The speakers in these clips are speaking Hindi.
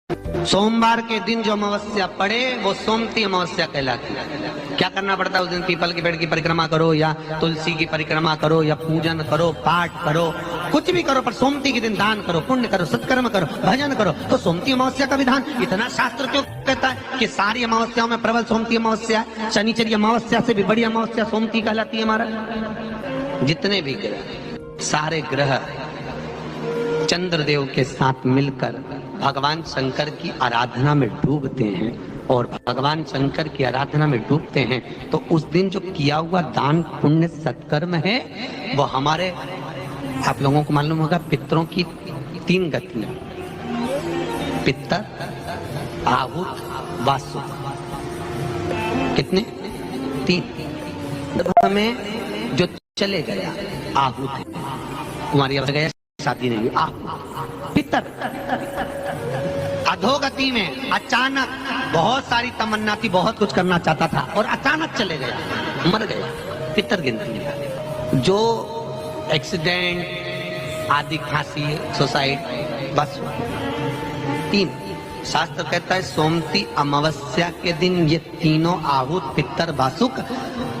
सोमवार के दिन जो अमावस्या पड़े वो सोमती अमावस्या कहलाती है। क्या करना पड़ता है उस दिन? पीपल के पेड़ की परिक्रमा करो या तुलसी की परिक्रमा करो या पूजन करो, पाठ करो, कुछ भी करो, पर सोमती के दिन दान करो, पुण्य करो, सत्कर्म करो, भजन करो। तो सोमती अमावस्या का विधान इतना शास्त्र क्यों कहता है कि सारी अमावस्याओं में प्रबल सोमती अमावस्या है। शनिचरी अमावस्या से भी बड़ी अमावस्या सोमती कहलाती है। हमारा जितने भी ग्रह, सारे ग्रह चंद्रदेव के साथ मिलकर भगवान शंकर की आराधना में डूबते हैं, और भगवान शंकर की आराधना में डूबते हैं तो उस दिन जो किया हुआ दान पुण्य सत्कर्म है वो हमारे, आप लोगों को मालूम होगा, पितरों की 3 गतियां, पितर, आहुत, वासु। कितने? 3 में जो चले गया आहुत, कुमारी गया, शादी नहीं हुई, आहुत। पितर अधोगति में अचानक बहुत सारी तमन्ना थी, बहुत कुछ करना चाहता था और अचानक चले गया, मर गया, पितर गिनती है। जो एक्सीडेंट आदि, खांसी, सुसाइड, बस 3। शास्त्र कहता है सोमती अमावस्या के दिन ये तीनों आहुत, पितर, वासुक,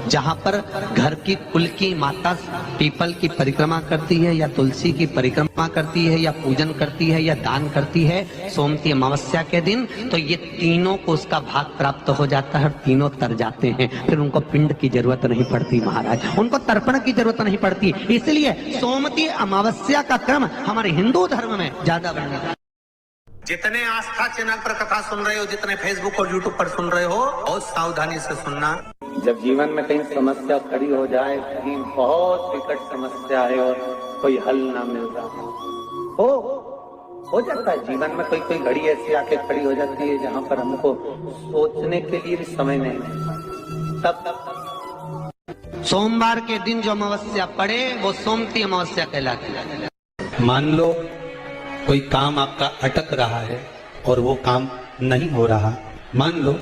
जहां पर घर की कुल की माता पीपल की परिक्रमा करती है या तुलसी की परिक्रमा करती है या पूजन करती है या दान करती है सोमती अमावस्या के दिन, तो ये तीनों को उसका भाग प्राप्त हो जाता है और तीनों तर जाते हैं। फिर उनको पिंड की जरूरत नहीं पड़ती महाराज, उनको तर्पण की जरूरत नहीं पड़ती। इसलिए सोमती अमावस्या का क्रम हमारे हिंदू धर्म में ज्यादा वर्णित है। जितने आस्था चैनल पर कथा सुन रहे हो, जितने फेसबुक और यूट्यूब पर सुन रहे हो, बहुत सावधानी से सुनना। जब जीवन में कहीं समस्या खड़ी हो जाए, कहीं बहुत विकट समस्या है और कोई हल ना मिल रहा हो जाता है जीवन में, कोई घड़ी ऐसी आके खड़ी हो जाती है जहाँ पर हमको सोचने के लिए भी समय नहीं है। तब सोमवार के दिन जो अमावस्या पड़े वो सोमती अमावस्या कहलाती है। मान लो कोई काम आपका अटक रहा है और वो काम नहीं हो रहा, मान लो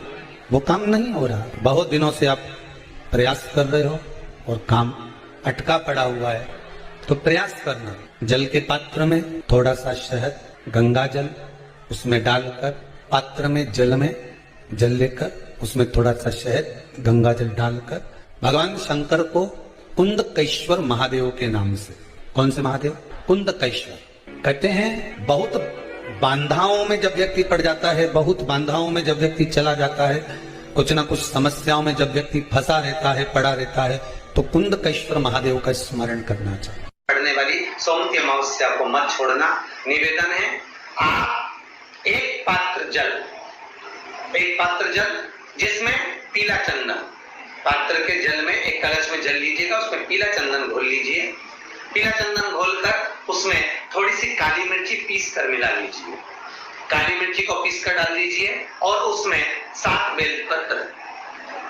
वो काम नहीं हो रहा, बहुत दिनों से आप प्रयास कर रहे हो और काम अटका पड़ा हुआ है, तो प्रयास करना, जल के पात्र में थोड़ा सा शहद, गंगा जल उसमें डालकर, पात्र में जल लेकर उसमें थोड़ा सा शहद, गंगा जल डालकर भगवान शंकर को कुंदकेश्वर महादेव के नाम से, कौन से महादेव? कुंदकेश्वर। कहते हैं बहुत बांधाओं में जब व्यक्ति पड़ जाता है, बहुत बांधाओं में जब व्यक्ति चला जाता है, कुछ ना कुछ समस्याओं में जब व्यक्ति फंसा रहता है, पड़ा रहता है, तो कुंदकेश्वर महादेव का स्मरण करना चाहिए। पड़ने वाली सोमती अमावस्या को मत छोड़ना। निवेदन है, आप एक पात्र जल जिसमें पीला चंदन, पात्र के जल में एक कलश में जल लीजिएगा, उसमें पीला चंदन घोल लीजिए। पीला चंदन घोलकर उसमें थोड़ी सी काली मिर्ची पीस कर मिला लीजिए, काली मिर्ची को पीस कर डाल दीजिए और उसमें 7 बेलपत्र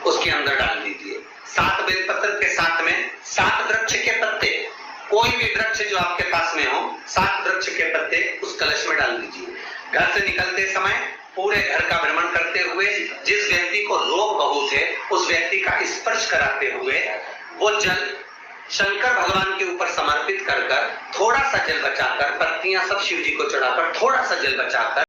उसके अंदर डाल दीजिए। 7 बेलपत्र के साथ में 7 वृक्ष के पत्ते, कोई भी वृक्ष जो आपके पास में हो, 7 वृक्ष के पत्ते उस कलश में डाल दीजिए। घर से निकलते समय पूरे घर का भ्रमण करते हुए जिस व्यक्ति को रोग बहुत है उस व्यक्ति का स्पर्श कराते हुए वो जल शंकर भगवान के ऊपर समर्पित कर थोड़ा सा जल बचाकर, पत्तियां सब शिव जी को चढ़ाकर थोड़ा सा जल बचाकर